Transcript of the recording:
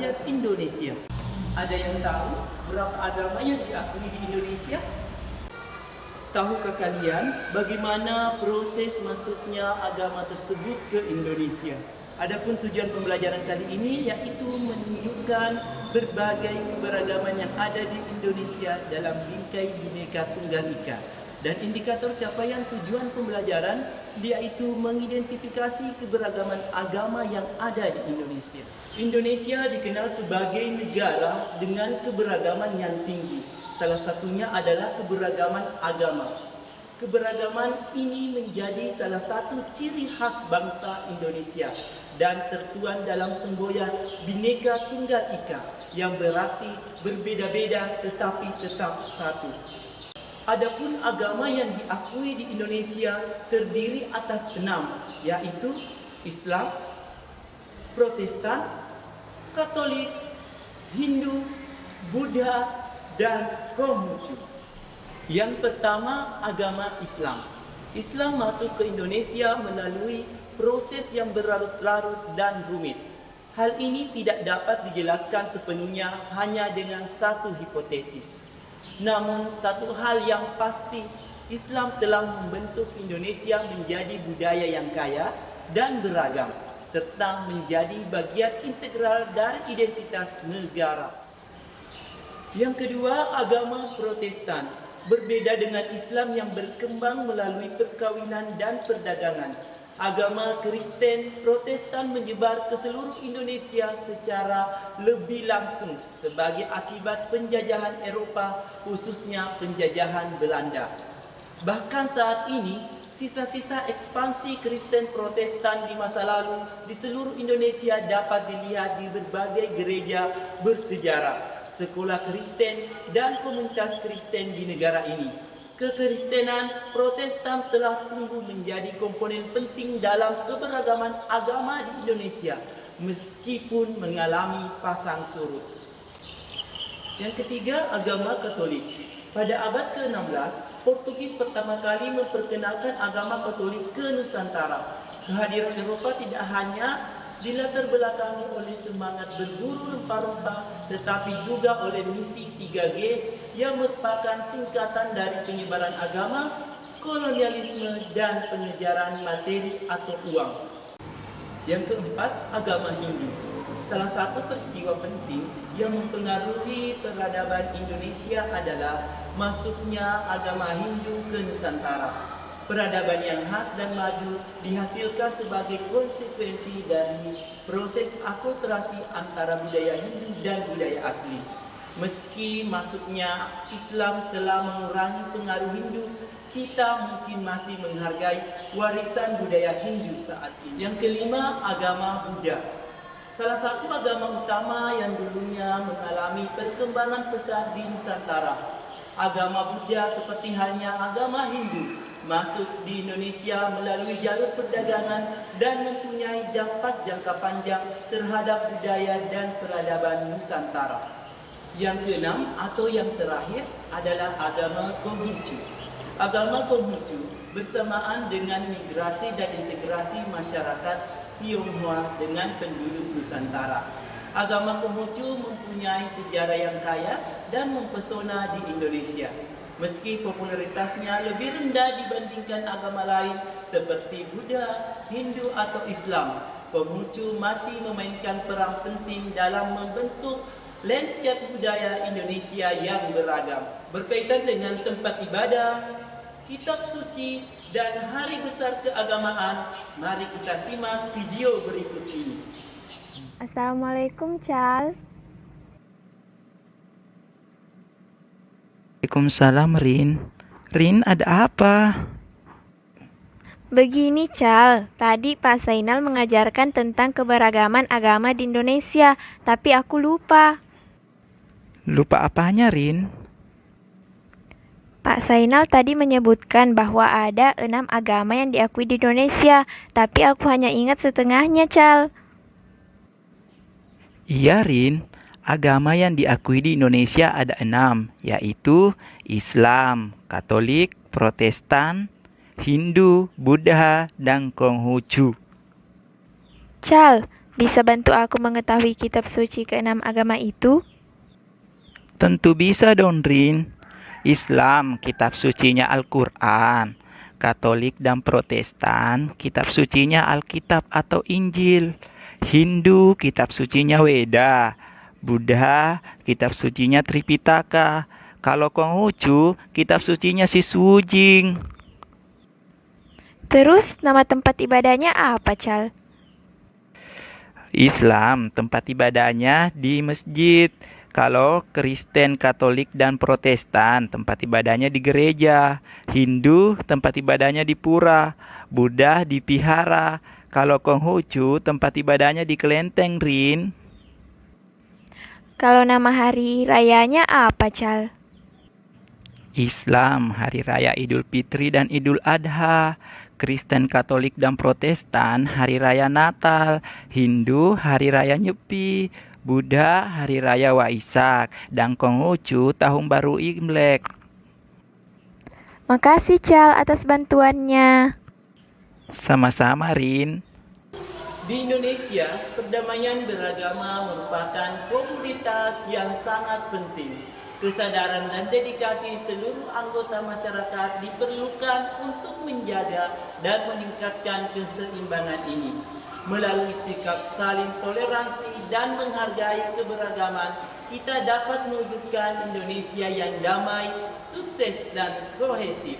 rakyat Indonesia. Ada yang tahu berapa agama yang diakui di Indonesia? Tahukah kalian bagaimana proses masuknya agama tersebut ke Indonesia? Adapun tujuan pembelajaran kali ini yaitu menunjukkan berbagai keberagaman yang ada di Indonesia dalam bingkai Bhinneka Tunggal Ika. Dan indikator capaian tujuan pembelajaran yaitu mengidentifikasi keberagaman agama yang ada di Indonesia. Indonesia dikenal sebagai negara dengan keberagaman yang tinggi. Salah satunya adalah keberagaman agama. Keberagaman ini menjadi salah satu ciri khas bangsa Indonesia dan tertuang dalam semboyan Bhinneka Tunggal Ika yang berarti berbeda-beda tetapi tetap satu. Adapun agama yang diakui di Indonesia terdiri atas 6, yaitu Islam, Protestan, Katolik, Hindu, Buddha, dan Konghucu. Yang pertama, agama Islam. Islam masuk ke Indonesia melalui proses yang berlarut-larut dan rumit. Hal ini tidak dapat dijelaskan sepenuhnya hanya dengan satu hipotesis. Namun satu hal yang pasti, Islam telah membentuk Indonesia menjadi budaya yang kaya dan beragam, serta menjadi bagian integral dari identitas negara. Yang kedua, agama Protestan. Berbeda dengan Islam yang berkembang melalui perkawinan dan perdagangan. Agama Kristen Protestan menyebar ke seluruh Indonesia secara lebih langsung sebagai akibat penjajahan Eropa, khususnya penjajahan Belanda. Bahkan saat ini, sisa-sisa ekspansi Kristen Protestan di masa lalu di seluruh Indonesia dapat dilihat di berbagai gereja bersejarah, sekolah Kristen, dan komunitas Kristen di negara ini. Kekristenan Protestan telah tumbuh menjadi komponen penting dalam keberagaman agama di Indonesia, meskipun mengalami pasang surut. Yang ketiga, agama Katolik. Pada abad ke-16, Portugis pertama kali memperkenalkan agama Katolik ke Nusantara. Kehadiran Eropa tidak hanya dilatar belakangi oleh semangat berburu rempah-rempah, tetapi juga oleh misi 3G yang merupakan singkatan dari penyebaran agama, kolonialisme, dan pengejaran materi atau uang. Yang keempat, agama Hindu. Salah satu peristiwa penting yang mempengaruhi peradaban Indonesia adalah masuknya agama Hindu ke Nusantara. Peradaban yang khas dan maju dihasilkan sebagai konsekuensi dari proses akulturasi antara budaya Hindu dan budaya asli. Meski masuknya Islam telah mengurangi pengaruh Hindu, kita mungkin masih menghargai warisan budaya Hindu saat ini. Yang kelima, agama Buddha. Salah satu agama utama yang dulunya mengalami perkembangan pesat di Nusantara. Agama Buddha seperti halnya agama Hindu masuk di Indonesia melalui jalur perdagangan dan mempunyai dampak jangka panjang terhadap budaya dan peradaban Nusantara. Yang keenam atau yang terakhir adalah agama Konghucu. Agama Konghucu bersamaan dengan migrasi dan integrasi masyarakat Tionghoa dengan penduduk Nusantara. Agama Konghucu mempunyai sejarah yang kaya dan mempesona di Indonesia. Meski popularitasnya lebih rendah dibandingkan agama lain seperti Buddha, Hindu atau Islam, Konghucu masih memainkan peran penting dalam membentuk landscape budaya Indonesia yang beragam. Berkaitan dengan tempat ibadah, kitab suci, dan hari besar keagamaan, mari kita simak video berikut ini. Assalamualaikum, Cal. Waalaikumsalam, Rin. Rin, ada apa? Begini, Cal. Tadi Pak Zainal mengajarkan tentang keberagaman agama di Indonesia, tapi aku lupa. Lupa apanya, Rin? Pak Zainal tadi menyebutkan bahwa ada 6 agama yang diakui di Indonesia, tapi aku hanya ingat setengahnya, Cal. Iya, Rin. Agama yang diakui di Indonesia ada 6, yaitu Islam, Katolik, Protestan, Hindu, Buddha, dan Konghucu. Cal, Bisa bantu aku mengetahui kitab suci keenam agama itu? Tentu bisa dong, Rin. Islam, kitab sucinya Al-Quran. Katolik dan Protestan, kitab sucinya Alkitab atau Injil. Hindu, kitab sucinya Weda. Buddha, kitab sucinya Tripitaka. Kalau Konghucu, kitab sucinya Siswujing. Terus nama tempat ibadahnya apa, Cal? Islam, tempat ibadahnya di masjid. Kalau Kristen, Katolik, dan Protestan, tempat ibadahnya di gereja. Hindu, tempat ibadahnya di pura. Buddha di vihara. Kalau Konghucu, tempat ibadahnya di kelenteng, Rin. Kalau nama hari rayanya apa, Cal? Islam, hari raya Idul Fitri dan Idul Adha. Kristen, Katolik, dan Protestan, hari raya Natal. Hindu, hari raya Nyepi. Buddha, hari raya Waisak. Dan Konghucu, tahun baru Imlek. Makasih, Cal, atas bantuannya. Sama-sama, Rin. Di Indonesia, perdamaian beragama merupakan komoditas yang sangat penting. Kesadaran dan dedikasi seluruh anggota masyarakat diperlukan untuk menjaga dan meningkatkan keseimbangan ini. Melalui sikap saling toleransi dan menghargai keberagaman, kita dapat mewujudkan Indonesia yang damai, sukses dan kohesif.